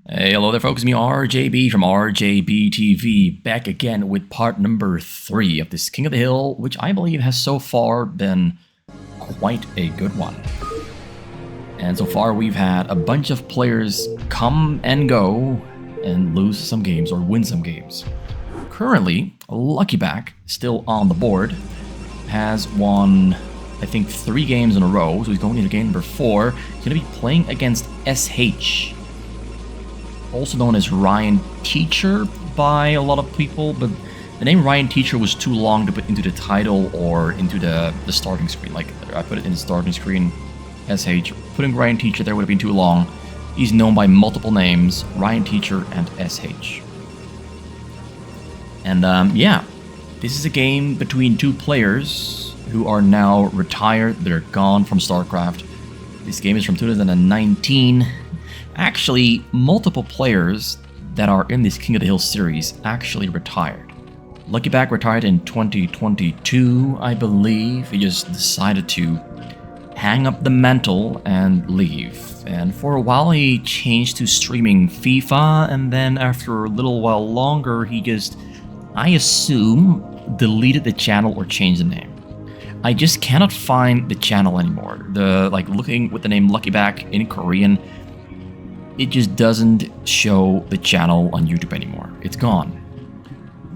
Hey, hello there folks, me RJB from RJB TV, back again with part number 3 of this King of the Hill, which I believe has so far been quite a good one. And so far we've had a bunch of players come and go and lose some games or win some games. Currently, Luckyback, still on the board, has won, I think, 3 games in a row, so he's going into game number 4. He's going to be playing against SH. Also known as Ryan Teacher by a lot of people, but the name Ryan Teacher was too long to put into the title or into the starting screen. Like, I put it in the starting screen, SH. Putting Ryan Teacher there would have been too long. He's known by multiple names, Ryan Teacher and SH. And yeah, this is a game between 2 players who are now retired. They're gone from StarCraft. This game is from 2019. Actually, multiple players that are in this King of the Hill series actually retired. Luckyback retired in 2022, I believe. He just decided to hang up the mantle and leave. And for a while he changed to streaming FIFA, and then after a little while longer he just, I assume, deleted the channel or changed the name. I just cannot find the channel anymore. Looking with the name Luckyback in Korean, it just doesn't show the channel on YouTube anymore. It's gone,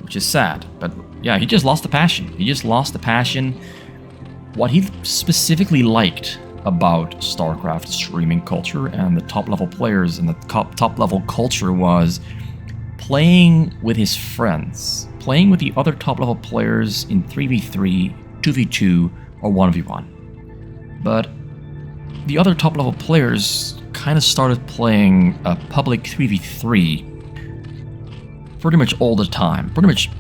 which is sad. But yeah, he just lost the passion. He just lost the passion. What he specifically liked about StarCraft streaming culture and the top level players and the top level culture was playing with his friends, playing with the other top level players in 3v3, 2v2, or 1v1. But the other top level players kind of started playing a public 3v3 pretty much all the time, pretty much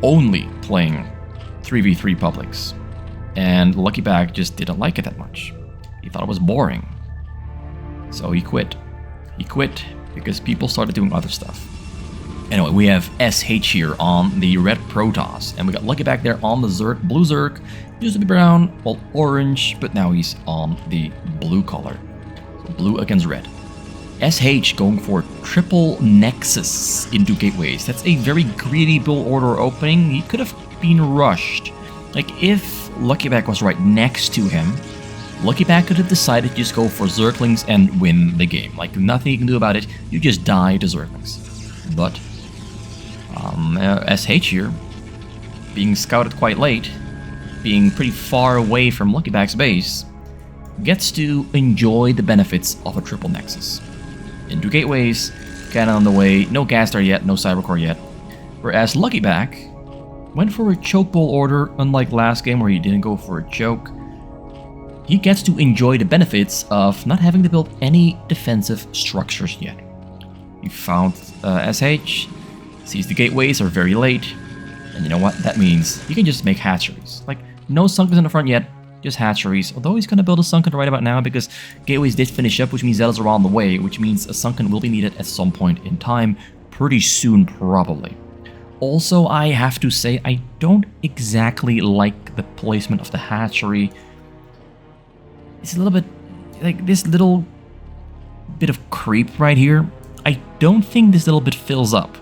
only playing 3v3 publics. And Luckyback just didn't like it that much. He thought it was boring. So he quit. He quit because people started doing other stuff. Anyway, we have SH here on the red Protoss, and we got Luckyback there on the Zerg, blue Zerg, used to be brown, well orange, but now he's on the blue color. Blue against red. SH going for triple Nexus into gateways. That's a very greedy build order opening. He could have been rushed. Like, if Luckyback was right next to him, Luckyback could have decided to just go for Zerglings and win the game. Like, nothing you can do about it. You just die to Zerglings. But SH here, being scouted quite late, being pretty far away from Luckyback's base, gets to enjoy the benefits of a triple Nexus. Into gateways, cannon on the way, no gas there yet, no cybercore yet. Whereas Luckyback went for a choke bowl order, unlike last game where he didn't go for a choke. He gets to enjoy the benefits of not having to build any defensive structures yet. He found SH, sees the gateways are very late, and you know what? That means he can just make hatcheries. Like, no Sunkens in the front yet, just hatcheries, although he's going to build a Sunken right about now because gateways did finish up, which means Zealots are on the way, which means a Sunken will be needed at some point in time, pretty soon probably. Also, I have to say, I don't exactly like the placement of the hatchery. It's a little bit, like this little bit of creep right here. I don't think this little bit fills up.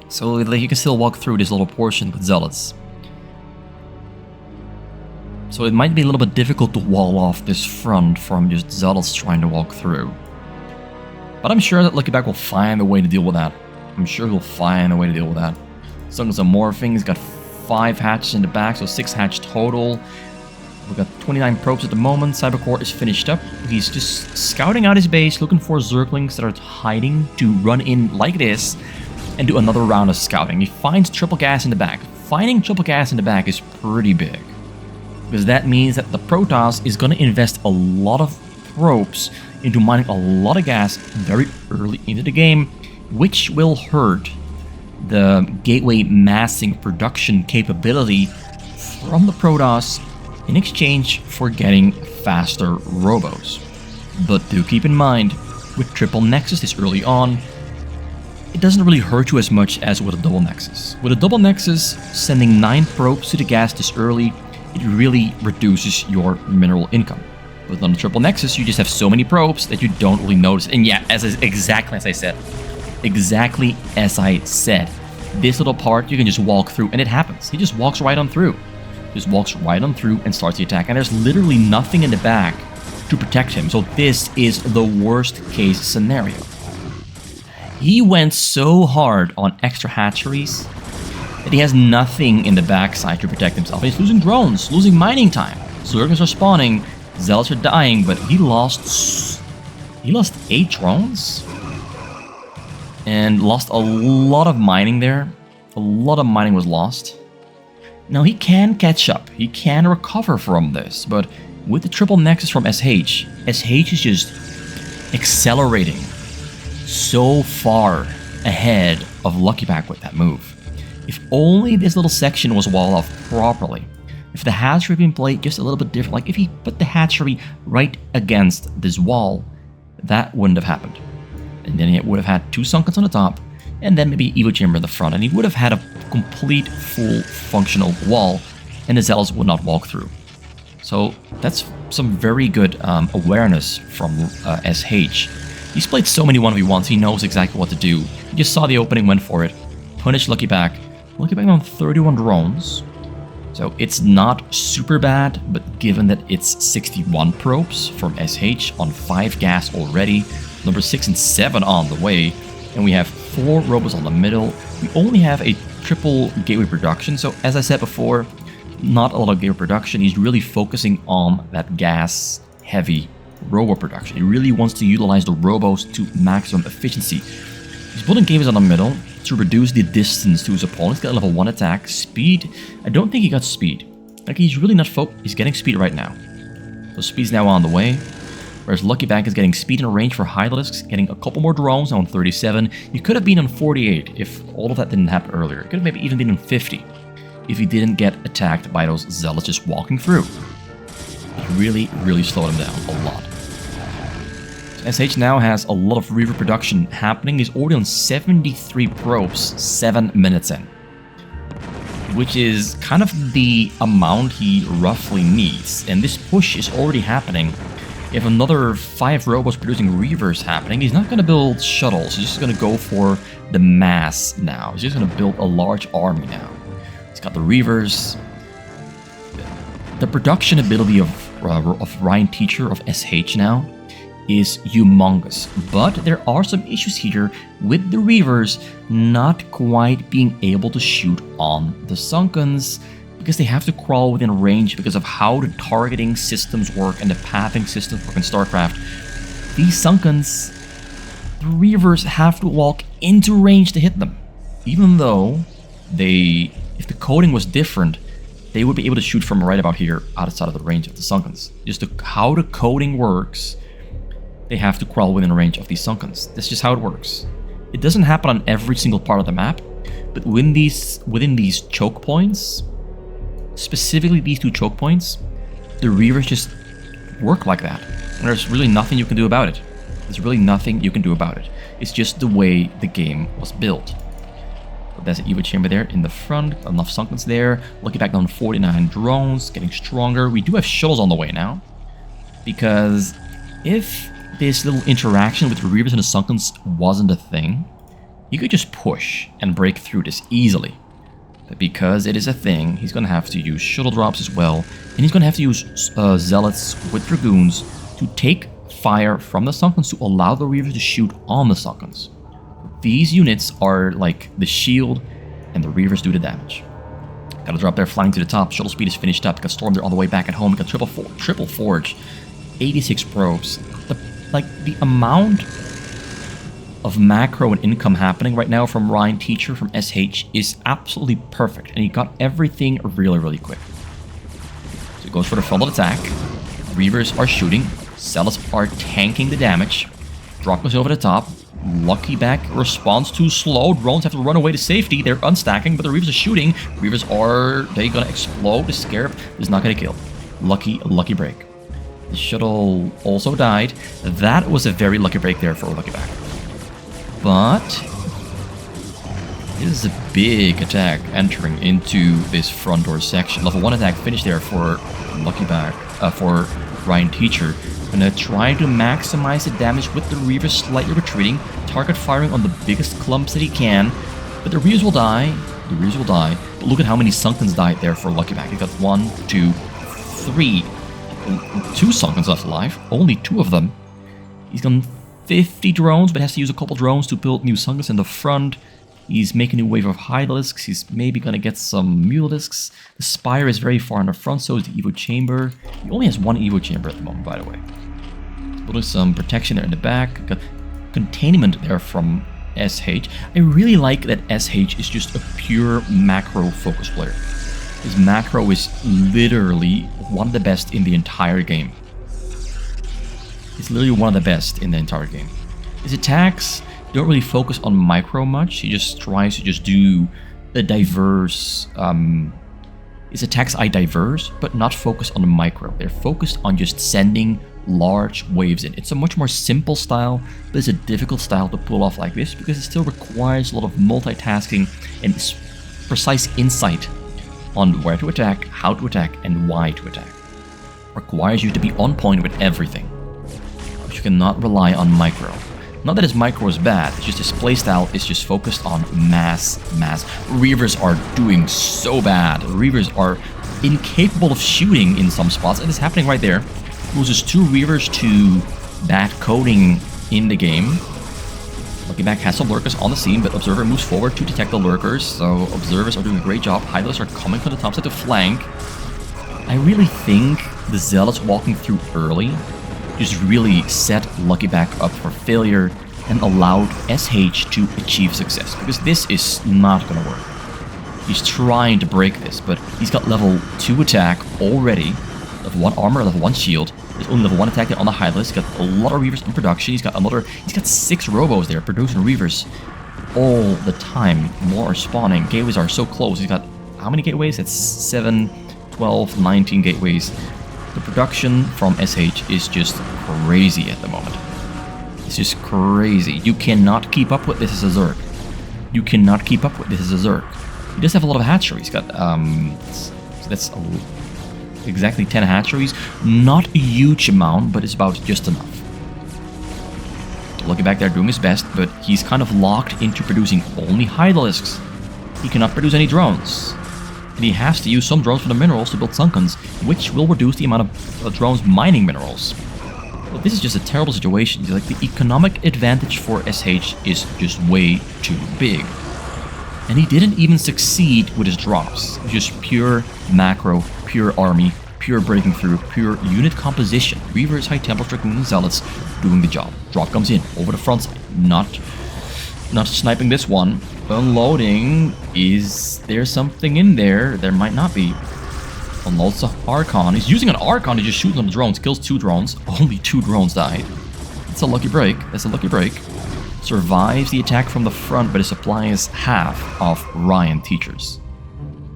So like, you can still walk through this little portion with Zealots. So it might be a little bit difficult to wall off this front from just Zealots trying to walk through. But I'm sure that Luckyback will find a way to deal with that. I'm sure he'll find a way to deal with that. Sunkens are morphing, he's got 5 hatches in the back, so 6 hatch total. We've got 29 probes at the moment, Cybercore is finished up. He's just scouting out his base, looking for Zerglings that are hiding to run in like this and do another round of scouting. He finds triple gas in the back. Finding triple gas in the back is pretty big, because that means that the Protoss is going to invest a lot of probes into mining a lot of gas very early into the game, which will hurt the gateway massing production capability from the Protoss in exchange for getting faster robos. But do keep in mind, with triple Nexus this early on, it doesn't really hurt you as much as with a double Nexus. With a double Nexus, sending 9 probes to the gas this early, it really reduces your mineral income. But on the triple nexus, you just have so many probes that you don't really notice. And yeah, exactly as I said. Exactly as I said. This little part, you can just walk through, and it happens. He just walks right on through. Just walks right on through and starts the attack. And there's literally nothing in the back to protect him. So this is the worst case scenario. He went so hard on extra hatcheries that he has nothing in the backside to protect himself. He's losing drones, losing mining time. Zerglings are spawning, Zealots are dying, but he lost 8 drones? And lost a lot of mining there. A lot of mining was lost. Now he can catch up, he can recover from this, but with the triple nexus from SH is just accelerating so far ahead of Lucky Pack with that move. If only this little section was walled off properly. If the hatchery had been played just a little bit different, like if he put the hatchery right against this wall, that wouldn't have happened. And then he would have had 2 Sunkens on the top, and then maybe Evo Chamber in the front, and he would have had a complete, full, functional wall, and the Zealots would not walk through. So that's some very good awareness from SH. He's played so many 1v1s, he knows exactly what to do. He just saw the opening, went for it, punished Lucky Pack. Lucky Pack on 31 drones. So it's not super bad, but given that it's 61 probes from SH on 5 gas already, number 6 and 7 on the way, and we have 4 robots on the middle. We only have a triple gateway production, so as I said before, not a lot of gateway production. He's really focusing on that gas-heavy robo production. He really wants to utilize the robos to maximum efficiency. He's building gateways on the middle to reduce the distance to his opponent. He's got a level 1 attack. Speed, I don't think he got speed. Like, he's really not he's getting speed right now. So speed's now on the way. Whereas Lucky Pack is getting speed and range for Hydralisks, getting a couple more drones on 37. He could have been on 48 if all of that didn't happen earlier. It could have maybe even been on 50 if he didn't get attacked by those Zealots just walking through. It really, really slowed him down a lot. SH now has a lot of Reaver production happening. He's already on 73 probes 7 minutes in, which is kind of the amount he roughly needs. And this push is already happening. If another 5 robots producing Reavers happening, he's not going to build shuttles. He's just going to go for the mass now. He's just going to build a large army now. He's got the Reavers. The production ability of Ryan Teacher of SH now is humongous, but there are some issues here with the Reavers not quite being able to shoot on the Sunkens because they have to crawl within range because of how the targeting systems work and the pathing systems work in StarCraft. These Sunkens, the Reavers have to walk into range to hit them, even though if the coding was different, they would be able to shoot from right about here outside of the range of the Sunkens. Just how the coding works, they have to crawl within range of these Sunkens. That's just how it works. It doesn't happen on every single part of the map, but within these choke points, specifically these 2 choke points, the Reavers just work like that. And there's really nothing you can do about it. There's really nothing you can do about it. It's just the way the game was built. But there's an Evo Chamber there in the front, enough Sunkens there. Looking back on 49 drones, getting stronger. We do have shuttles on the way now, because if this little interaction with the Reavers and the Sunkens wasn't a thing, you could just push and break through this easily. But because it is a thing, he's going to have to use shuttle drops as well, and he's going to have to use Zealots with Dragoons to take fire from the Sunkens to allow the Reavers to shoot on the Sunkens. These units are like the shield, and the Reavers do the damage. Gotta drop there, flying to the top. Shuttle speed is finished up. Got Storm there all the way back at home. Got triple forge, 86 probes. The amount of macro and income happening right now from Ryan Teacher from SH is absolutely perfect, and he got everything really, really quick. So he goes for the frontal attack. Reavers are shooting. Zealots are tanking the damage. Drop goes over the top. Lucky Pack responds too slow. Drones have to run away to safety. They're unstacking, but the Reavers are shooting. Reavers they gonna explode. The Scarab is not gonna kill. Lucky break. The shuttle also died. That was a very lucky break there for Lucky Pack. But this is a big attack entering into this front door section. Level 1 attack finished there for Lucky Pack, for Ryan Teacher. Gonna try to maximize the damage with the Reaver slightly retreating, target firing on the biggest clumps that he can, but the Reavers will die. The Reavers will die. But look at how many Sunkens died there for Lucky Back. He got 1, 2, 3. 2 Sunkens left alive. Only 2 of them. He's gone 50 drones, but has to use a couple drones to build new Sunkens in the front. He's making a new wave of Hydralisks. He's maybe gonna get some Mutalisks. The Spire is very far in the front, so is the Evo Chamber. He only has 1 Evo Chamber at the moment, by the way. He's building some protection there in the back. Got containment there from SH. I really like that SH is just a pure macro focus player. His macro is literally one of the best in the entire game. He's literally one of the best in the entire game. His attacks don't really focus on micro much. He just tries to just do a diverse... his attacks are diverse, but not focused on the micro. They're focused on just sending large waves in. It's a much more simple style, but it's a difficult style to pull off like this because it still requires a lot of multitasking and precise insight on where to attack, how to attack, and why to attack. Requires you to be on point with everything. But you cannot rely on micro. Not that his micro is bad, it's just his playstyle is just focused on mass. Reavers are doing so bad. Reavers are incapable of shooting in some spots, and it's happening right there. Loses 2 Reavers to bad coding in the game. Lucky Back has some lurkers on the scene, but Observer moves forward to detect the lurkers, so Observers are doing a great job. Hydralisks are coming from the top side to flank. I really think the Zealots walking through early just really set Lucky Back up for failure and allowed SH to achieve success, because this is not going to work. He's trying to break this, but he's got level 2 attack already, level 1 armor, level 1 shield. There's only level 1 attack on the Hydralisk. He's got a lot of Reavers in production. He's got 6 Robos there producing Reavers all the time. More are spawning. Gateways are so close. He's got how many gateways? It's 7, 12, 19 gateways. The production from SH is just crazy at the moment. It's just crazy. You cannot keep up with this as a Zerg. You cannot keep up with this as a Zerg. He does have a lot of hatcheries. He's got, so that's exactly 10 hatcheries. Not a huge amount, but it's about just enough. Lucky Back there doing his best, but he's kind of locked into producing only Hydralisks. He cannot produce any drones. And he has to use some drones for the minerals to build Sunkens, which will reduce the amount of drones mining minerals. But this is just a terrible situation. Like, the economic advantage for SH is just way too big. And he didn't even succeed with his drops. It was just pure macro, pure army, pure breaking through, pure unit composition. Reavers, High Templar, Dragoon, Zealots doing the job. Drop comes in over the front side. Not sniping this one. Unloading. Is there something in there? There might not be. Unloads the Archon. He's using an Archon to just shoot on the drones. Kills 2 drones. Only 2 drones died. That's a lucky break. That's a lucky break. Survives the attack from the front, but his supply is half of Ryan Teacher's.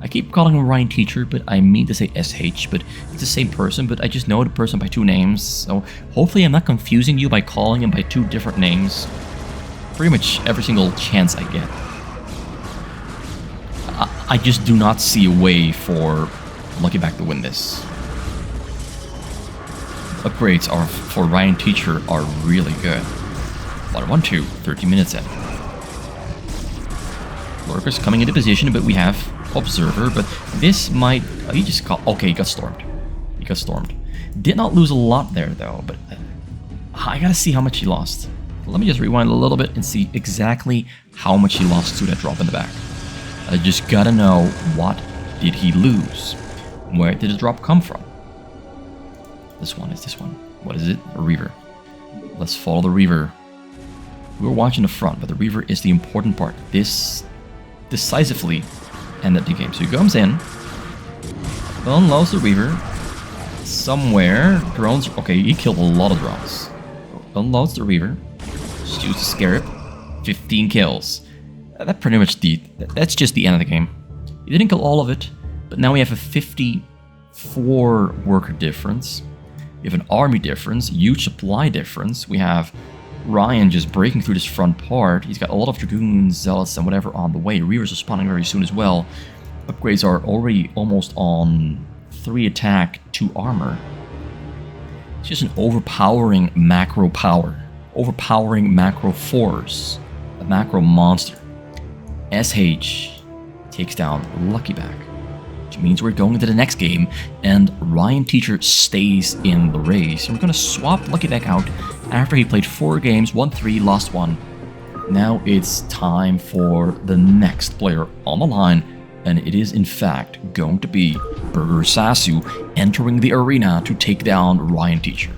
I keep calling him Ryan Teacher, but I mean to say SH, but it's the same person, but I just know the person by 2 names, so hopefully I'm not confusing you by calling him by 2 different names. Pretty much every single chance I get. I just do not see a way for Lucky Back to win this. Upgrades are for Ryan Teacher are really good. 1, 2, 30 minutes in. Lurkers coming into position, but we have Observer, but this might... Oh, he just got... Okay, he got stormed. He got stormed. Did not lose a lot there, though, but... I gotta see how much he lost. Let me just rewind a little bit and see exactly how much he lost to that drop in the back. I just gotta know, what did he lose? Where did the drop come from? This one is this one. What is it? A Reaver. Let's follow the Reaver. We were watching the front, but the Reaver is the important part. This decisively ended the game. So he comes in, unloads the Reaver somewhere. Drones. Okay, he killed a lot of drones. Unloads the Reaver, shoots the Scarab, 15 kills. That pretty much that's just the end of the game. He didn't kill all of it, but now we have a 54 worker difference. We have an army difference, huge supply difference. We have Ryan just breaking through this front part. He's got a lot of Dragoons, Zealots, and whatever on the way. Reavers are spawning very soon as well. Upgrades are already almost on 3 attack, 2 armor. It's just an overpowering macro power, overpowering macro force, a macro monster. SH takes down Luckyback, which means we're going into the next game, and Ryan Teacher stays in the race. And we're going to swap Luckyback out after he played 4 games, won 3, lost 1. Now it's time for the next player on the line, and it is in fact going to be Burgersasu entering the arena to take down Ryan Teacher.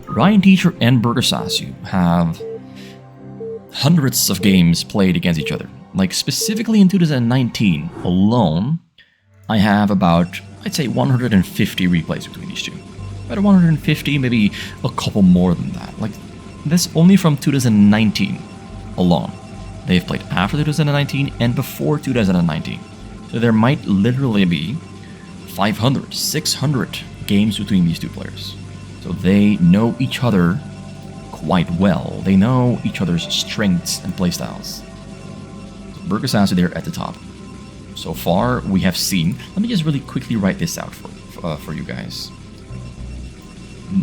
Ryan Teacher and Burgersasu have hundreds of games played against each other. Like specifically in 2019 alone, I have about, I'd say 150 replays between these two. About 150, maybe a couple more than that. Like this only from 2019 alone. They've played after 2019 and before 2019. So there might literally be 500, 600 games between these two players. So they know each other quite well. They know each other's strengths and playstyles. So Burgersasu there at the top. So far we have seen, let me just really quickly write this out for you guys.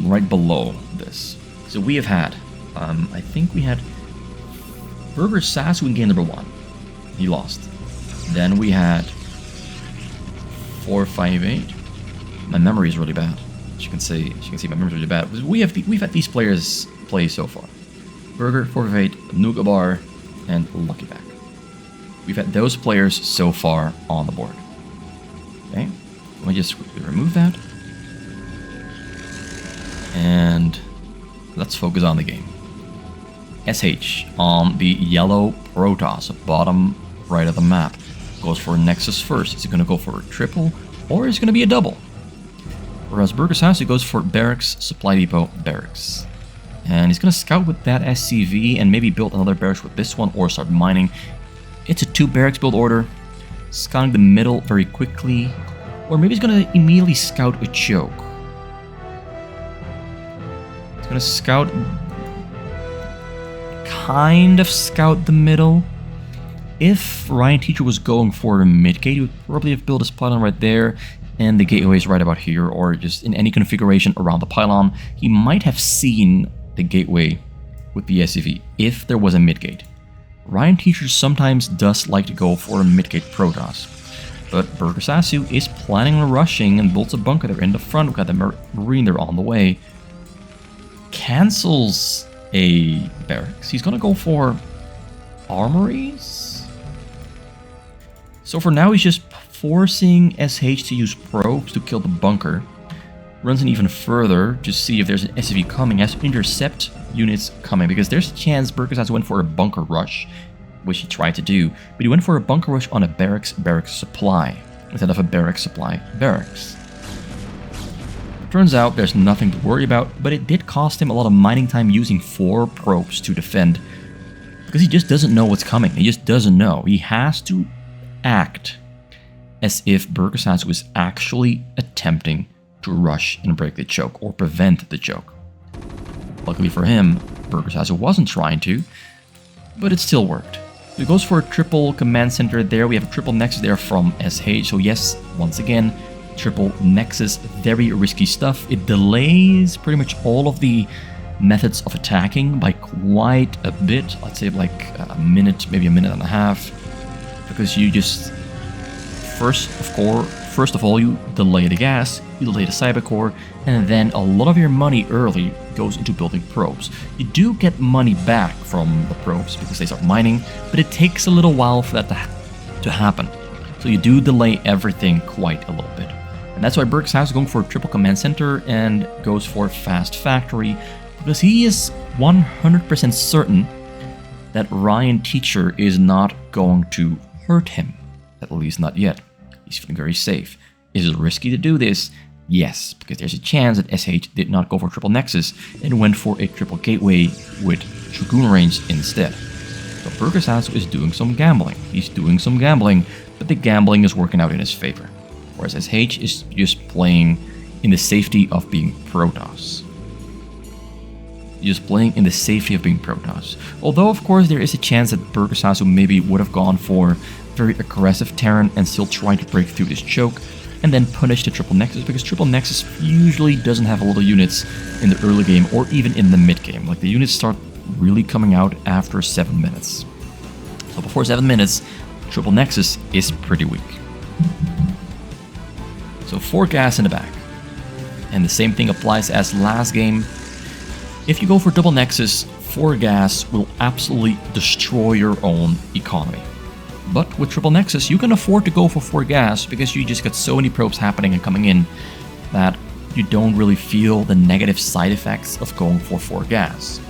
Right below this. So we have had, I think we had Burgersasu in game number 1. He lost. Then we had 458. My memory is really bad. As you can see, my memory is really bad. We've had these players play so far. Burger, 458, Nuagabr, and Luckyback. We've had those players so far on the board. Okay, let me just quickly remove that. And let's focus on the game. SH on the yellow Protoss, bottom right of the map, goes for a Nexus first. Is he going to go for a triple or is it going to be a double? Whereas Burgersasu goes for Barracks, Supply Depot, Barracks. And he's going to scout with that SCV and maybe build another barracks with this one or start mining. It's a 2 barracks build order. Scouting the middle very quickly. Or maybe he's going to immediately scout a choke. He's going to scout... kind of scout the middle. If Ryan Teacher was going for a mid-gate, he would probably have built his pylon right there, and the gateway is right about here, or just in any configuration around the pylon. He might have seen the gateway with the SCV if there was a mid-gate. Ryan Teacher sometimes does like to go for a mid-gate Protoss, but Burgersasu is planning on rushing and builds a bunker there in the front. We've got the Marine there on the way. Cancels a barracks. He's gonna go for armories. So for now, he's just forcing SH to use probes to kill the bunker. Runs in even further to see if there's an SCV coming, has to intercept units coming, because there's a chance Burgersasu went for a bunker rush, which he tried to do, but he went for a bunker rush on a barracks supply instead of a barracks supply barracks. Turns out there's nothing to worry about, but it did cost him a lot of mining time using 4 probes to defend, because he just doesn't know what's coming. He just doesn't know. He has to act as if Burgersasu is actually attempting to rush and break the choke or prevent the choke. Luckily for him, Burgersasu wasn't trying to, but it still worked. So he goes for a triple command center there. We have a triple nexus there from SH. So yes, once again, triple nexus, very risky stuff. It delays pretty much all of the methods of attacking by quite a bit. Let's say like a minute, maybe a minute and a half, because you just first of all, you delay the gas, you delay the cyber core, and then a lot of your money early goes into building probes. You do get money back from the probes because they start mining, but it takes a little while for that to happen. So you do delay everything quite a little bit. And that's why Burgersasu is going for a triple command center and goes for fast factory, because he is 100% certain that Ryan Teacher is not going to hurt him. At least not yet. He's feeling very safe. Is it risky to do this? Yes, because there's a chance that SH did not go for triple nexus and went for a triple gateway with Dragoon range instead. So Burgersasu is doing some gambling. He's doing some gambling, but the gambling is working out in his favor. Whereas SH is just playing in the safety of being Protoss. Just playing in the safety of being Protoss. Although, of course, there is a chance that Burgersasu maybe would have gone for very aggressive Terran and still trying to break through this choke. and then punish the triple nexus, because triple nexus usually doesn't have a lot of units in the early game or even in the mid game. Like the units start really coming out after 7 minutes. So before 7 minutes, triple nexus is pretty weak. So 4 gas in the back. And the same thing applies as last game. If you go for double nexus, 4 gas will absolutely destroy your own economy. But with triple nexus, you can afford to go for 4 gas because you just got so many probes happening and coming in that you don't really feel the negative side effects of going for 4 gas.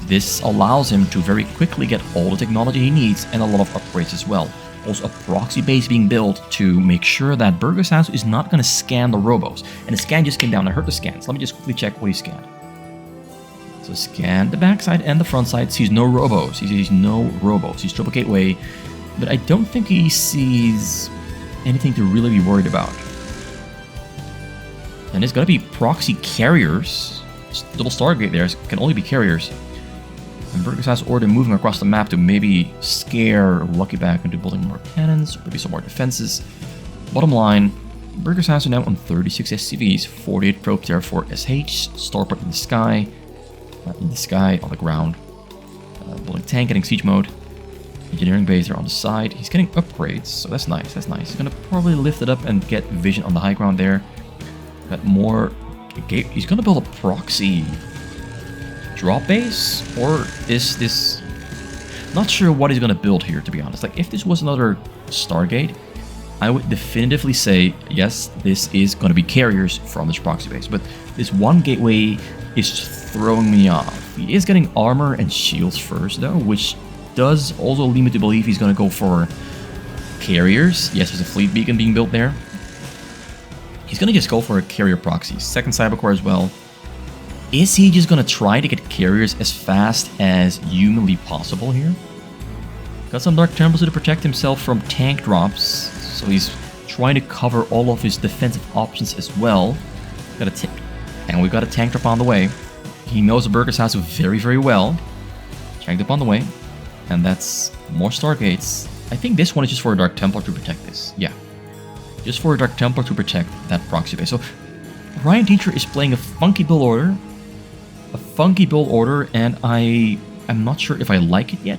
This allows him to very quickly get all the technology he needs and a lot of upgrades as well. Also a proxy base being built to make sure that Burgersasu is not going to scan the robos. And the scan just came down. I heard the scans. Let me just quickly check what he scanned. So scan the backside and the front side. Sees no robos. He sees no robos. He's triple gateway. But I don't think he sees anything to really be worried about. And it's going to be proxy carriers. Double Stargate there can only be carriers. And Burgersasu already moving across the map to maybe scare Lucky back into building more cannons, maybe some more defenses. Bottom line, Burgersasu now on 36 SCVs, 48 probes there for SH, starport in the sky, on the ground. Building tank, getting siege mode. Engineering base there on the side. He's getting upgrades, so that's nice, that's nice. He's gonna probably lift it up and get vision on the high ground there. Got more... He's gonna build a proxy drop base, or is this... Not sure what he's gonna build here, to be honest. Like, if this was another Stargate, I would definitively say, yes, this is gonna be carriers from this proxy base. But this one gateway is throwing me off. He is getting armor and shields first, though, which does also lead me to believe he's gonna go for carriers. Yes, there's a fleet beacon being built there. He's gonna just go for a carrier proxy. Second cybercore as well. Is he just gonna try to get carriers as fast as humanly possible here? Got some Dark Temples to protect himself from tank drops, so he's trying to cover all of his defensive options as well. And we got a tank drop on the way. He knows the Burgersasu very, very well. Tanked up on the way. And that's more Stargates. I think this one is just for a Dark Templar to protect this. Yeah. Just for a Dark Templar to protect that proxy base. So Ryan Teacher is playing a funky build order. And I'm not sure if I like it yet.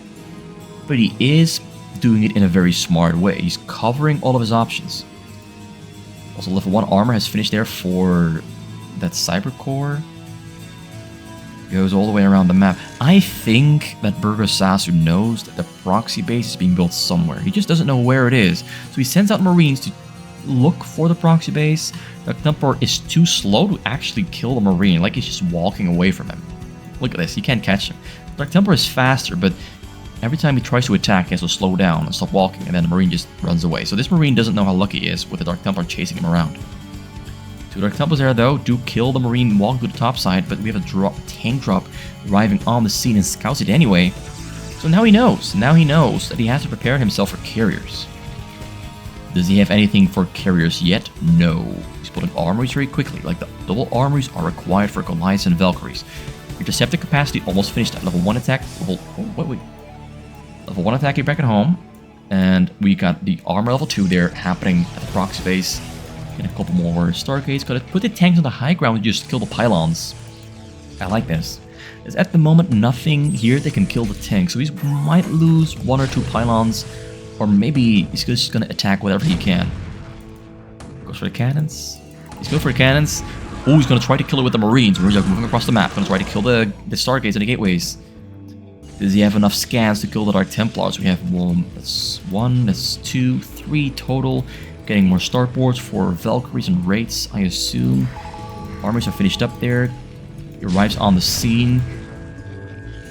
But he is doing it in a very smart way. He's covering all of his options. Also, level 1 armor has finished there for that Cybercore. Goes all the way around the map. I think that Burgersasu knows that the proxy base is being built somewhere. He just doesn't know where it is. So he sends out Marines to look for the proxy base. Dark Templar is too slow to actually kill the Marine. Like he's just walking away from him. Look at this. He can't catch him. Dark Templar is faster, but every time he tries to attack, he has to slow down and stop walking, and then the Marine just runs away. So this Marine doesn't know how lucky he is with the Dark Templar chasing him around. 2 Dark Templars there, though, do kill the Marine walking to the top side, but we have a tank drop arriving on the scene and scouts it anyway. So now he knows. Now he knows that he has to prepare himself for carriers. Does he have anything for carriers yet? No. He's building armories very quickly. Like, the double armories are required for Goliaths and Valkyries. Interceptor capacity almost finished at level 1 attack. Level 1 attack here back at home. And we got the armor level 2 there happening at the proxy base. And a couple more Stargates. Gotta put the tanks on the high ground and just kill the pylons. I like this. There's at the moment nothing here that can kill the tank. So he might lose 1 or 2 pylons. Or maybe he's just gonna attack whatever he can. Goes for the cannons. He's going for the cannons. Oh, he's gonna try to kill it with the Marines. Marines are moving across the map. Gonna try to kill the Stargates and the gateways. Does he have enough scans to kill the Dark Templars? We have that's 2, 3 total. Getting more starports for Valkyries and Wraiths, I assume. Armies are finished up there. He arrives on the scene.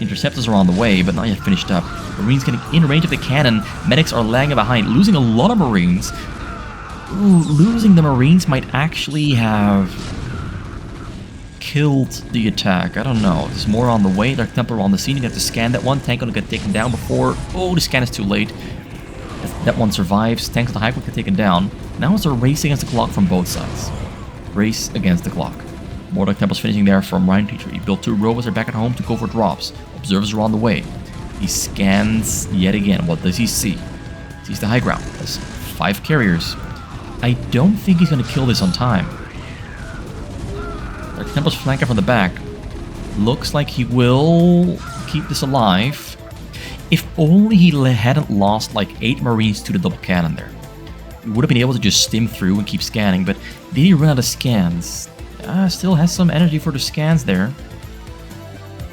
Interceptors are on the way, but not yet finished up. Marines getting in range of the cannon. Medics are lagging behind, losing a lot of Marines. Ooh, losing the Marines might actually have killed the attack. I don't know. There's more on the way. Dark Templar on the scene. You have to scan that one. Tank gonna get taken down before... Oh, the scan is too late. That one survives. Tanks on the high ground get taken down. Now it's a race against the clock from both sides. Race against the clock. More Dark Templars finishing there from Ryan Teacher. He built 2 robots. They're back at home to go for drops. Observers are on the way. He scans yet again. What does he see? He sees the high ground. There's 5 carriers. I don't think he's going to kill this on time. Dark Templar's flanking from the back. Looks like he will keep this alive. If only he hadn't lost like 8 Marines to the double cannon there. He would have been able to just stim through and keep scanning, but did he run out of scans? Still has some energy for the scans there.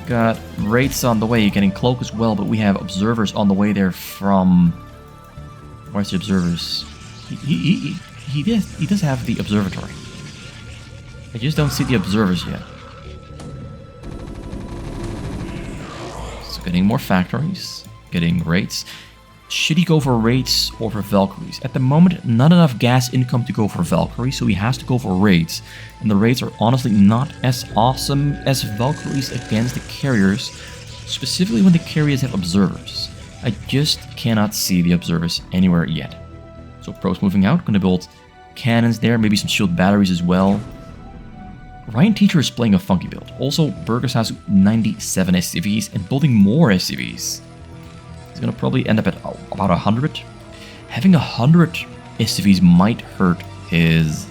Got Wraiths on the way, getting Cloak as well, but we have Observers on the way there from... Where's the Observers? He does have the Observatory. I just don't see the Observers yet. So getting more factories, getting Wraiths. Should he go for Wraiths or for Valkyries? At the moment, not enough gas income to go for Valkyries, so he has to go for Wraiths. And the Wraiths are honestly not as awesome as Valkyries against the carriers, specifically when the carriers have Observers. I just cannot see the Observers anywhere yet. So Pro's moving out, gonna build cannons there, maybe some shield batteries as well. Ryan Teacher is playing a funky build. Also, Burgersasu 97 SCVs and building more SCVs. He's gonna probably end up at about 100. Having 100 SCVs might hurt his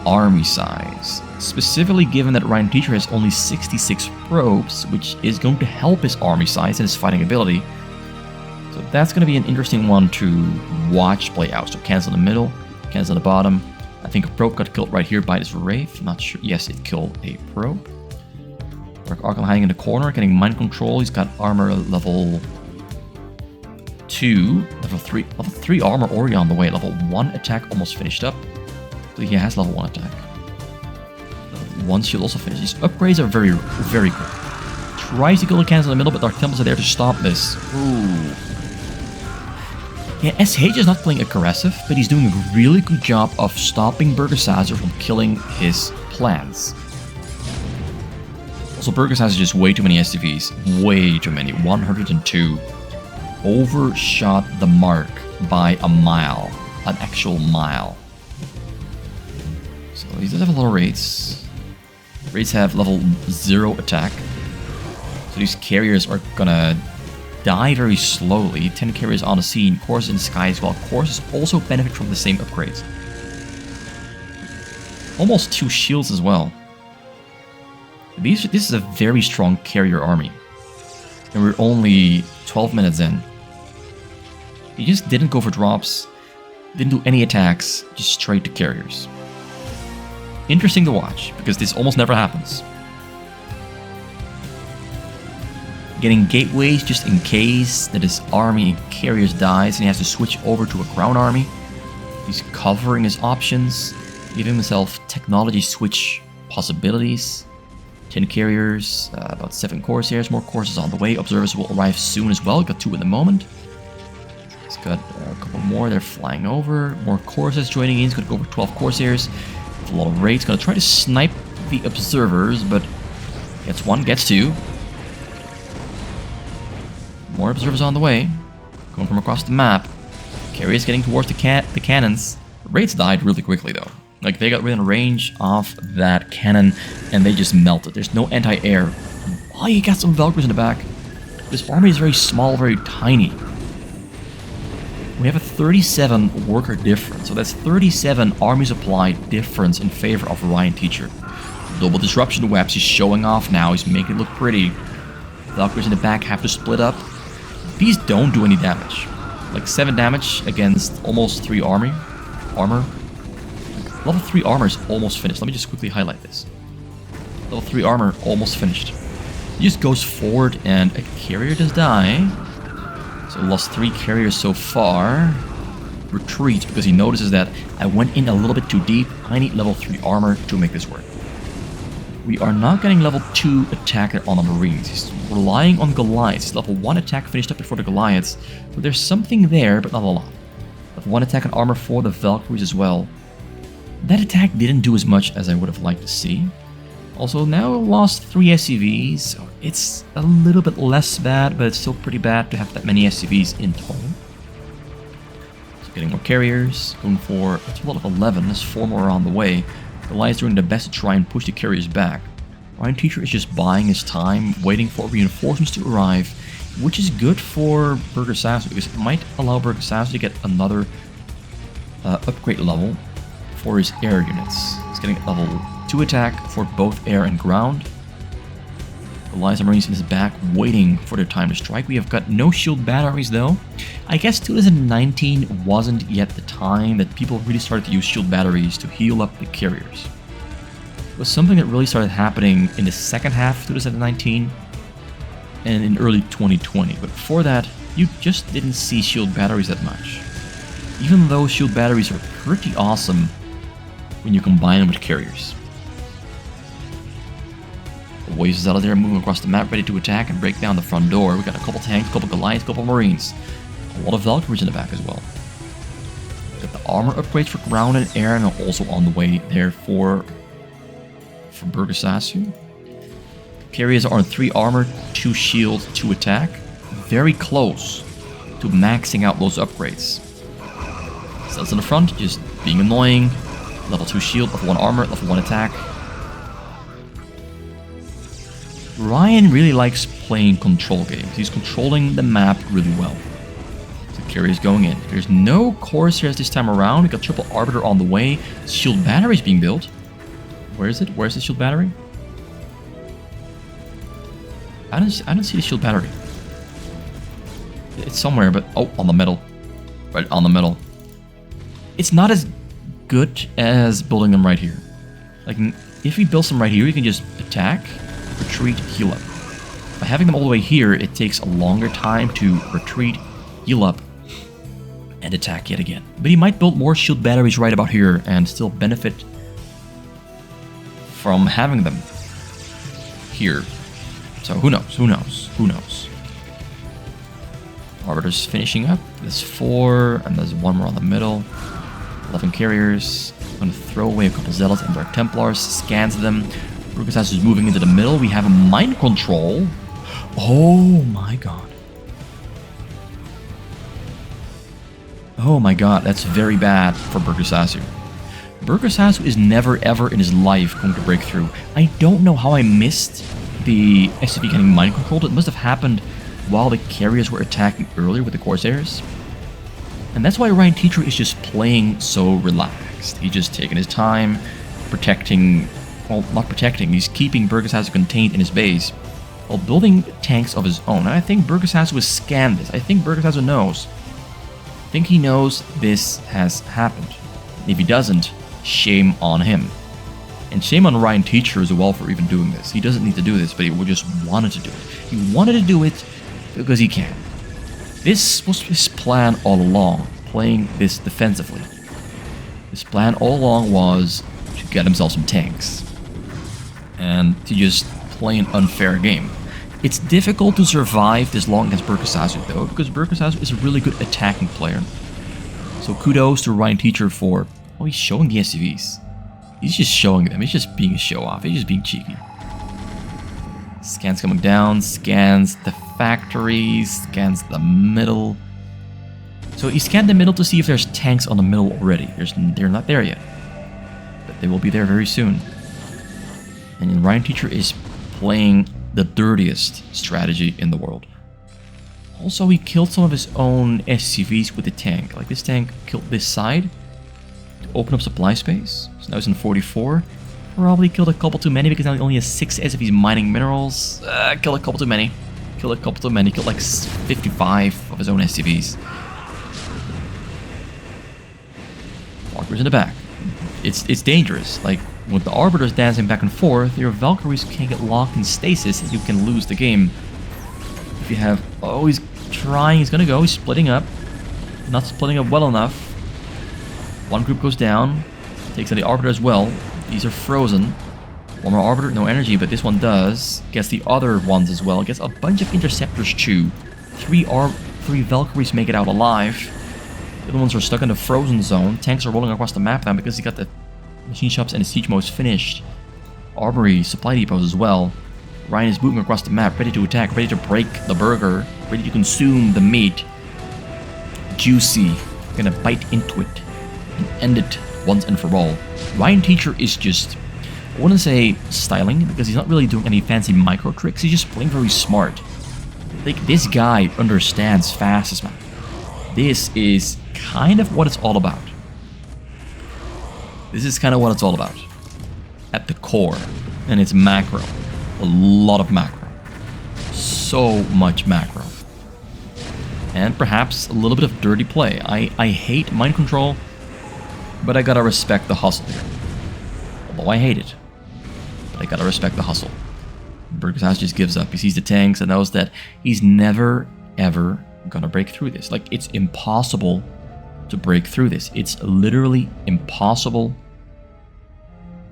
army size. Specifically given that Ryan Teacher has only 66 probes, which is going to help his army size and his fighting ability. So that's gonna be an interesting one to watch play out. So cannons in the middle, cannons on the bottom. I think a probe got killed right here by this Wraith. Not sure. Yes, it killed a probe. Dark Archon hiding in the corner, getting mind control. He's got armor level 2, level 3 armor already on the way. Level 1 attack almost finished up. So he has level 1 attack. Level 1 shield also finished. These upgrades are very, very good. Tries to kill the cannons in the middle, but Dark Templars are there to stop this. Ooh. Yeah, SH is not playing aggressive, but he's doing a really good job of stopping Burgersasu from killing his plans. Also, Burgersasu has just way too many SCVs. Way too many. 102. Overshot the mark by a mile. An actual mile. So he does have a lot of Wraiths. Wraiths have level 0 attack. So these carriers are gonna die very slowly. 10 carriers on the scene, Courses in the sky as well. Courses also benefit from the same upgrades. Almost 2 shields as well. This is a very strong carrier army. And we're only 12 minutes in. He just didn't go for drops, didn't do any attacks, just straight to carriers. Interesting to watch, because this almost never happens. Getting gateways just in case that his army in carriers dies and he has to switch over to a ground army. He's covering his options, giving himself technology switch possibilities. 10 carriers, about 7 Corsairs, more Corsairs on the way. Observers will arrive soon as well, got 2 at the moment. He's got a couple more, they're flying over. More Corsairs joining in, he's gonna go for 12 Corsairs. With a lot of raids, gonna try to snipe the Observers, but gets 1, gets 2. More Observers on the way, going from across the map. Carriers getting towards the cannons. Raids died really quickly though. Like they got within range of that cannon and they just melted. There's no anti-air. Oh, you got some Valkyries in the back. This army is very small, very tiny. We have a 37 worker difference, so that's 37 army supply difference in favor of Ryan Teacher. Double disruption webs, he's showing off now, he's making it look pretty. Valkyries in the back have to split up. These don't do any damage. Like 7 damage against almost 3 armor. Level 3 armor is almost finished. Let me just quickly highlight this. Level 3 armor almost finished. He just goes forward and a carrier does die. So lost 3 carriers so far. Retreats because he notices that I went in a little bit too deep. I need level 3 armor to make this work. We are not getting level 2 attack on the Marines. He's relying on Goliaths. His level 1 attack finished up before the Goliaths. So there's something there, but not a lot. Level 1 attack and armor for the Valkyries as well. That attack didn't do as much as I would have liked to see. Also, now lost 3 SCVs, so it's a little bit less bad, but it's still pretty bad to have that many SCVs in total. So getting more carriers, going for a total of 11, there's 4 more on the way. Goliath's doing the best to try and push the carriers back. Ryan Teacher is just buying his time, waiting for reinforcements to arrive, which is good for Burgersasu, because it might allow Burgersasu to get another upgrade level for his air units. He's getting level 2 attack for both air and ground. The Lions and Marines in his back waiting for their time to strike. We have got no shield batteries though. I guess 2019 wasn't yet the time that people really started to use shield batteries to heal up the carriers. It was something that really started happening in the second half of 2019 and in early 2020. But before that, you just didn't see shield batteries that much. Even though shield batteries are pretty awesome when you combine them with carriers. The Waves is out of there, moving across the map, ready to attack and break down the front door. We got a couple tanks, a couple Goliaths, a couple Marines. A lot of Valkyries in the back as well. Got the armor upgrades for ground and air, and also on the way there for Burgersasu. Carriers are on 3 armor, 2 shield, 2 attack. Very close to maxing out those upgrades. Cells in the front, just being annoying. Level 2 shield, level 1 armor, level 1 attack. Ryan really likes playing control games. He's controlling the map really well. So carriers going in. There's no Corsairs this time around. We got triple Arbiter on the way. Shield batteries being built. Where is it? Where's the shield battery? I don't see the shield battery. It's somewhere, but oh, on the middle. Right on the middle. It's not as good as building them right here. Like, if we build some right here, you can just attack, retreat, heal up. By having them all the way here, it takes a longer time to retreat, heal up, and attack yet again. But he might build more shield batteries right about here and still benefit from having them here. So who knows, who knows, who knows. Arbiter's finishing up. There's 4, and there's 1 more on the middle. 11 carriers. I'm going to throw away a couple Zealots and our Templars. Scans them. Burgersasu is moving into the middle. We have a mind control. Oh my god. Oh my god, that's very bad for Burgersasu. Burgersasu is never ever in his life going to break through. I don't know how I missed the SCV getting mind controlled. It must have happened while the carriers were attacking earlier with the Corsairs. And that's why Ryan Teacher is just playing so relaxed. He's just taking his time, protecting, well, not protecting, he's keeping Burgersasu contained in his base while building tanks of his own. And I think Burgersasu has scanned this. I think Burgersasu knows. I think he knows this has happened. If he doesn't, shame on him. And shame on Ryan Teacher as well for even doing this. He doesn't need to do this, but he just wanted to do it. He wanted to do it because he can. This was his plan all along, playing this defensively. His plan all along was to get himself some tanks. And to just play an unfair game. It's difficult to survive this long against Burgersasu though, because Burgersasu is a really good attacking player. So kudos to Ryan Teacher for, oh, he's showing the SCVs. He's just showing them, he's just being a show-off, he's just being cheeky. Scans coming down, scans the factories, scans the middle. So he scanned the middle to see if there's tanks on the middle already. They're not there yet. But they will be there very soon. And Ryan Teacher is playing the dirtiest strategy in the world. Also, he killed some of his own SCVs with the tank. Like this tank killed this side to open up supply space. So now it's in 44. Probably killed a couple too many because now he only has 6 SCVs mining minerals. Killed a couple too many. Killed a couple too many. Killed like 55 of his own SCVs. Valkyries in the back. It's dangerous. Like, with the Arbiters dancing back and forth, your Valkyries can get locked in stasis and you can lose the game. If you have... Oh, he's trying. He's gonna go. He's splitting up. Not splitting up well enough. One group goes down. Takes out the Arbiter as well. These are frozen. One more Arbiter, no energy, but this one does. Gets the other ones as well. Gets a bunch of Interceptors too. 3 Valkyries make it out alive. The other ones are stuck in the frozen zone. Tanks are rolling across the map now because he got the machine shops and the siege modes finished. Armory, supply depots as well. Ryan is moving across the map, ready to attack, ready to break the burger, ready to consume the meat. Juicy. Gonna bite into it and end it once and for all. Ryan Teacher is just, I wouldn't say styling, because he's not really doing any fancy micro tricks, he's just playing very smart. Like, this guy understands fastest map. This is kind of what it's all about. This is kind of what it's all about. At the core. And it's macro. A lot of macro. So much macro. And perhaps a little bit of dirty play. I hate mind control, but I gotta respect the hustle here. Although I hate it, but I gotta respect the hustle. Burgersasu just gives up. He sees the tanks and knows that he's never, ever gonna break through this. Like, it's impossible to break through this. It's literally impossible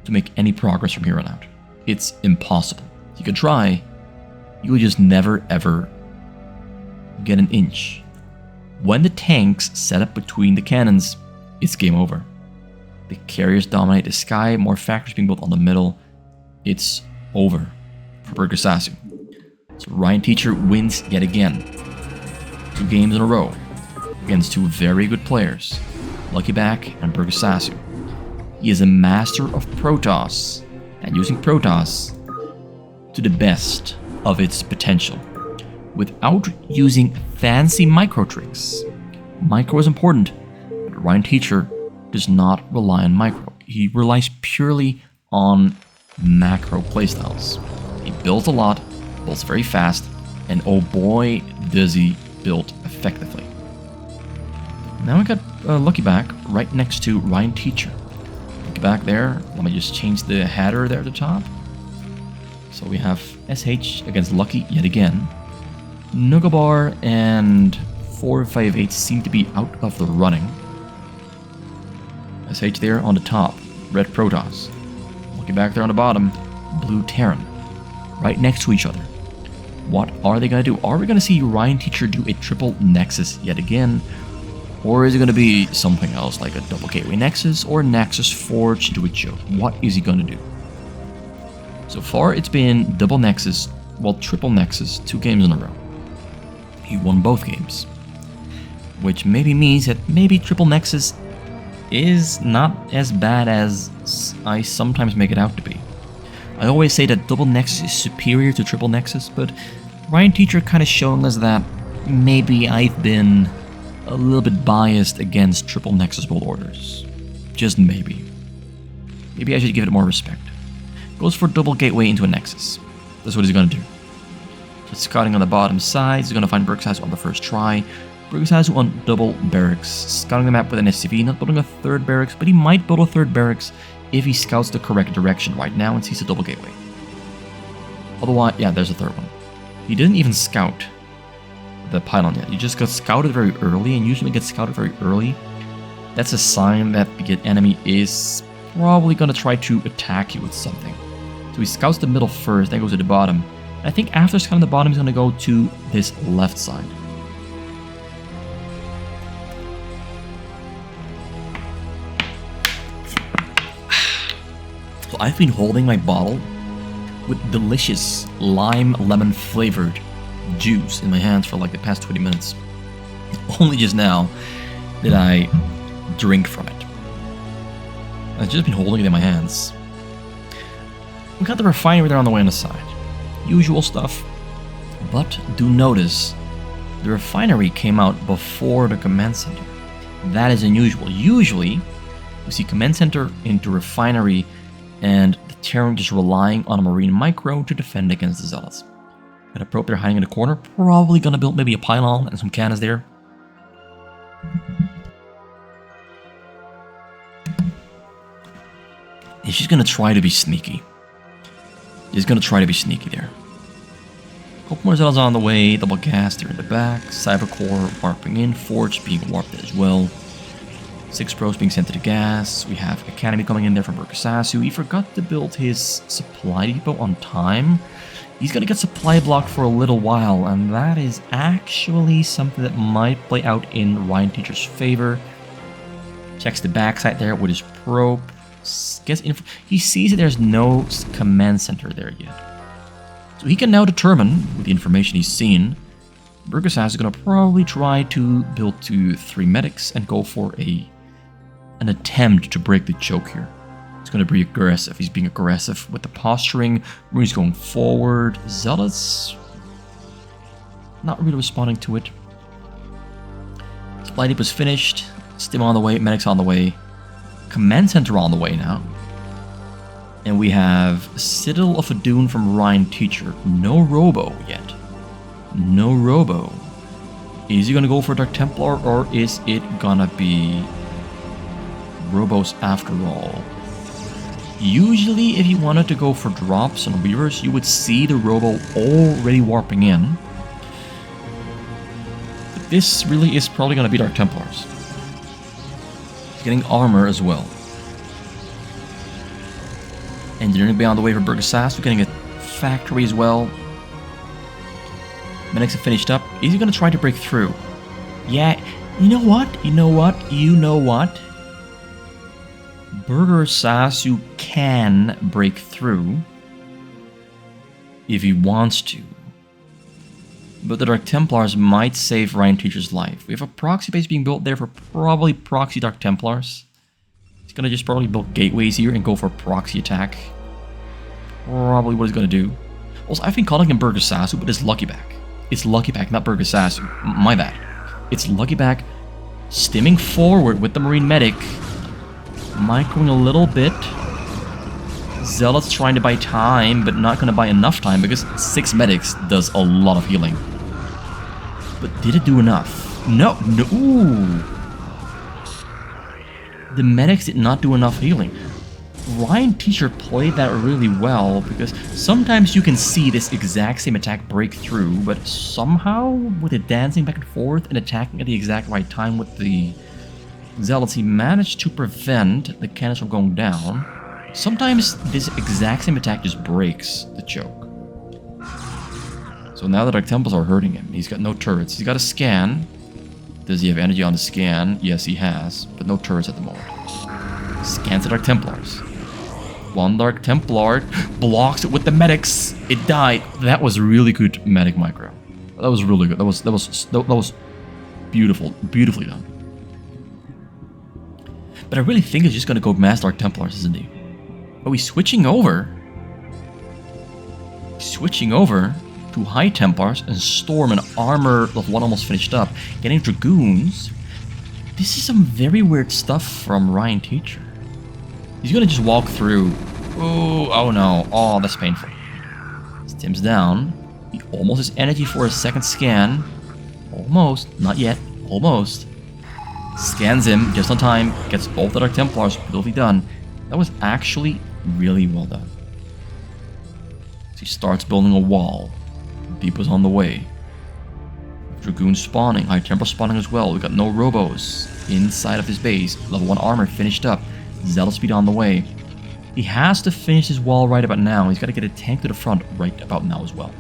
to make any progress from here on out. It's impossible. You can try, you will just never, ever get an inch. When the tanks set up between the cannons, it's game over. The carriers dominate the sky, more factories being built on the middle. It's over for Burgersasu. So Ryan Teacher wins yet again. 2 games in a row against 2 very good players, Luckyback and Burgersasu. He is a master of Protoss and using Protoss to the best of its potential, without using fancy micro tricks. Micro is important, but Ryan Teacher does not rely on micro. He relies purely on macro playstyles. He builds a lot, builds very fast, and oh boy, does he build effectively. Now we got Luckyback right next to Ryan Teacher. Luckyback there, let me just change the header there at the top. So we have SH against Lucky yet again. Nuagabr and 458 seem to be out of the running. SH there on the top, red Protoss. Luckyback there on the bottom, blue Terran. Right next to each other. What are they going to do? Are we going to see Ryan Teacher do a triple Nexus yet again? Or is it going to be something else like a double Gateway Nexus or Nexus Forge into a choke? What is he going to do? So far it's been double Nexus, well, triple Nexus, 2 games in a row. He won both games. Which maybe means that maybe triple Nexus is not as bad as I sometimes make it out to be. I always say that double Nexus is superior to triple Nexus, but Ryan Teacher kind of showing us that maybe I've been a little bit biased against triple Nexus build orders. Just maybe. Maybe I should give it more respect. Goes for double Gateway into a Nexus. That's what he's going to do. Just scouting on the bottom side, he's going to find Burgersasu on the first try. Burgersasu on double barracks. Scouting the map with an SCV, not building a 3rd barracks, but he might build a 3rd barracks if he scouts the correct direction right now and sees a double Gateway. Otherwise, yeah, there's a 3rd one. He didn't even scout the pylon yet. He just got scouted very early, and usually gets scouted very early. That's a sign that the enemy is probably going to try to attack you with something. So he scouts the middle first, then goes to the bottom. And I think after scouting the bottom, he's going to go to this left side. So I've been holding my bottle with delicious lime lemon flavored juice in my hands for like the past 20 minutes. Only just now did I drink from it. I've just been holding it in my hands. We got the refinery there on the way on the side. Usual stuff. But do notice, the refinery came out before the command center. That is unusual. Usually, we see command center into refinery and the Terran just relying on a marine micro to defend against the zealots. Got a probe there hiding in the corner. Probably gonna build maybe a pylon and some cannons there. He's just gonna try to be sneaky. He's gonna try to be sneaky there. Couple more zealots on the way. Double gas there in the back. Cyber core warping in. Forge being warped as well. 6 pros being sent to the gas. We have Academy coming in there from Burgersasu. He forgot to build his supply depot on time. He's gonna get supply blocked for a little while, and that is actually something that might play out in Ryan Teacher's favor. Checks the backside there with his probe. He sees that there's no command center there yet. So he can now determine, with the information he's seen, Burgersasu is going to probably try to build to 3 medics and go for an attempt to break the choke here. He's going to be aggressive. He's being aggressive with the posturing. He's going forward. Zealots not really responding to it. Supply depot is finished. Stim on the way. Medics on the way. Command Center on the way now. And we have Citadel of Adun from Ryan Teacher. No Robo yet. No Robo. Is he gonna go for Dark Templar, or is it gonna be Robos after all? Usually, if you wanted to go for drops and Weavers, you would see the Robo already warping in. But this really is probably gonna be Dark Templars. He's getting armor as well. Engineering bay on the way for Burgersasu, getting a factory as well. Medics have finished up. Is he going to try to break through? Yeah, you know what? Burgersasu can break through if he wants to. But the Dark Templars might save Ryan Teacher's life. We have a proxy base being built there for probably proxy Dark Templars. He's going to just probably build gateways here and go for a proxy attack. Probably what he's going to do. Also, I've been calling him Burgersasu, but it's Lucky Back. It's Lucky Back, not Burgersasu. My bad. It's Lucky Back stimming forward with the Marine Medic. Microing a little bit. Zealot's trying to buy time, but not going to buy enough time because 6 medics does a lot of healing. But did it do enough? No. Ooh. The medics did not do enough healing. Ryan Teacher played that really well because sometimes you can see this exact same attack break through, but somehow with it dancing back and forth and attacking at the exact right time with the Zealots, he managed to prevent the cannons from going down. Sometimes this exact same attack just breaks the choke. So now the Dark Temples are hurting him. He's got no turrets. He's got a scan. Does he have energy on the scan? Yes, he has, but no turrets at the moment. Scans the Dark Templars. One Dark Templar blocks it with the medics. It died. That was really good medic micro. That was really good. That was beautiful. Beautifully done. But I really think he's just gonna go mass Dark Templars, isn't he? Are we switching over? Switching over to High Templars and Storm and armor of one almost finished up. Getting Dragoons. This is some very weird stuff from Ryan Teacher. He's gonna just walk through. Oh no. Oh, that's painful. Stims down. He almost has energy for a second scan. Almost. Not yet. Almost. Scans him just on time. Gets both the Dark Templars. Beautifully done. That was actually really well done. So he starts building a wall. Depo's on the way. Dragoon spawning. High Templar spawning as well. We got no robos inside of his base. Level 1 armor finished up. Zealot speed on the way. He has to finish his wall right about now. He's got to get a tank to the front right about now as well.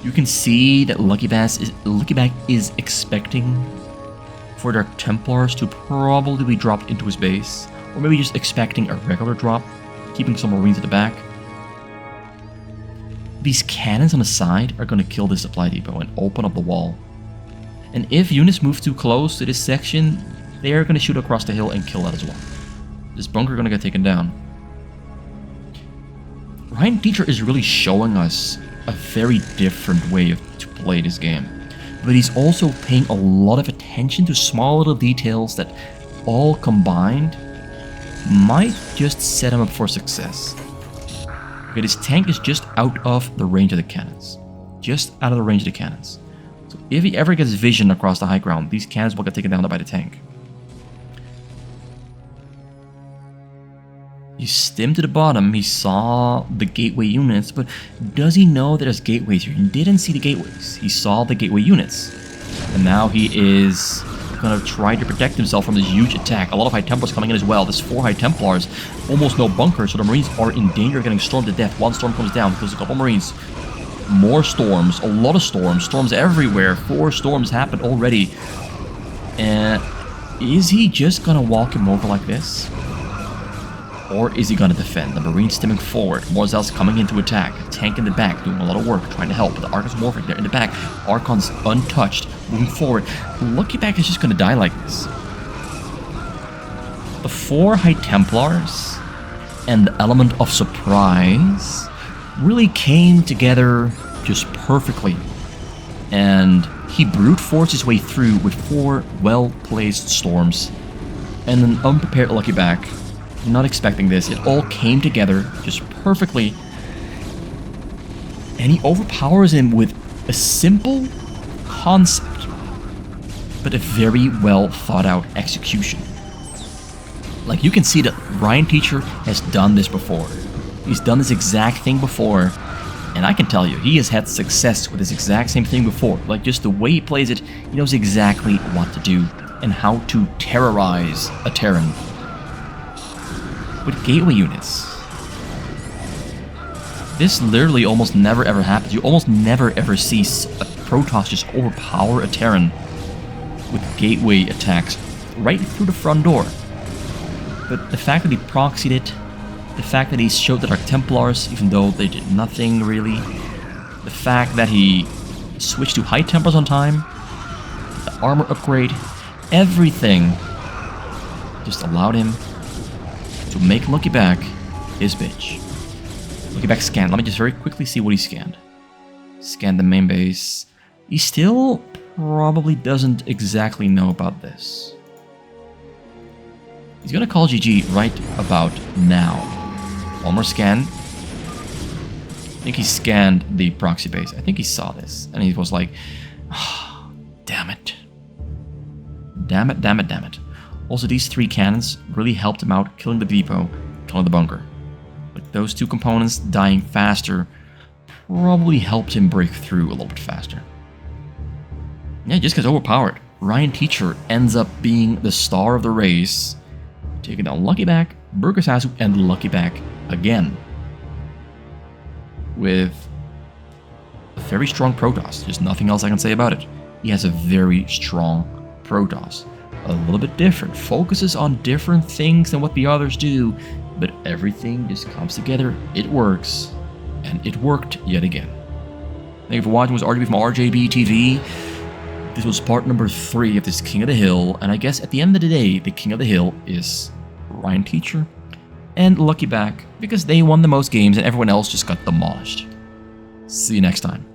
You can see that Lucky Back is expecting for Dark Templars to probably be dropped into his base. Or maybe just expecting a regular drop, keeping some Marines at the back. These cannons on the side are going to kill this supply depot and open up the wall. And if units move too close to this section, they are going to shoot across the hill and kill that as well. This bunker is going to get taken down. Ryan Teacher is really showing us a very different way to play this game. But he's also paying a lot of attention to small little details that all combined might just set him up for success. Okay, this tank is just out of the range of the cannons. Just out of the range of the cannons. So if he ever gets vision across the high ground, these cannons will get taken down by the tank. He stimmed to the bottom, he saw the gateway units, but does he know that there's gateways here? He didn't see the gateways. He saw the gateway units. And now he is gonna try to protect himself from this huge attack. A lot of High Templars coming in as well. There's 4 High Templars, almost no bunkers, so the Marines are in danger of getting stormed to death. One storm comes down, kills a couple Marines. More storms, a lot of storms, storms everywhere. 4 storms happened already. And is he just gonna walk him over like this? Or is he gonna defend? The Marines stemming forward, more Zealots coming in to attack. Tank in the back, doing a lot of work, trying to help. The Archon's morphing there in the back. Archon's untouched, moving forward. Lucky Back is just gonna die like this. The 4 High Templars and the element of surprise really came together just perfectly. And He brute forced his way through with 4 well-placed storms and an unprepared Lucky Back. Not expecting this. It all came together just perfectly. And he overpowers him with a simple concept, but a very well thought out execution. Like, you can see that Ryan Teacher has done this before. He's done this exact thing before, and I can tell you, he has had success with this exact same thing before. Like, just the way he plays it, he knows exactly what to do and how to terrorize a Terran with gateway units. This literally almost never ever happens. You almost never ever see a Protoss just overpower a Terran with gateway attacks right through the front door. But the fact that he proxied it, the fact that he showed that our Templars, even though they did nothing really, the fact that he switched to high Templars on time, the armor upgrade, everything just allowed him to make Lucky Back his bitch. Lucky Back scanned. Let me just very quickly see what he scanned. Scanned the main base. He still probably doesn't exactly know about this. He's gonna call GG right about now. One more scan. I think he scanned the proxy base. I think he saw this. And he was like, oh, damn it. Damn it, damn it, damn it. Also, these 3 cannons really helped him out, killing the depot, killing the bunker. But those 2 components dying faster probably helped him break through a little bit faster. Yeah, just gets overpowered. Ryan Teacher ends up being the star of the race, taking down Lucky Back, Burgersasu, and Lucky Back again. With a very strong Protoss. Just nothing else I can say about it. He has a very strong Protoss. A little bit different. Focuses on different things than what the others do, but everything just comes together. It works. And it worked yet again. Thank you for watching. This was RGB from RJB TV. This was part number 3 of this King of the Hill, and I guess at the end of the day, the King of the Hill is Ryan Teacher and Lucky Back, because they won the most games and everyone else just got demolished. See you next time.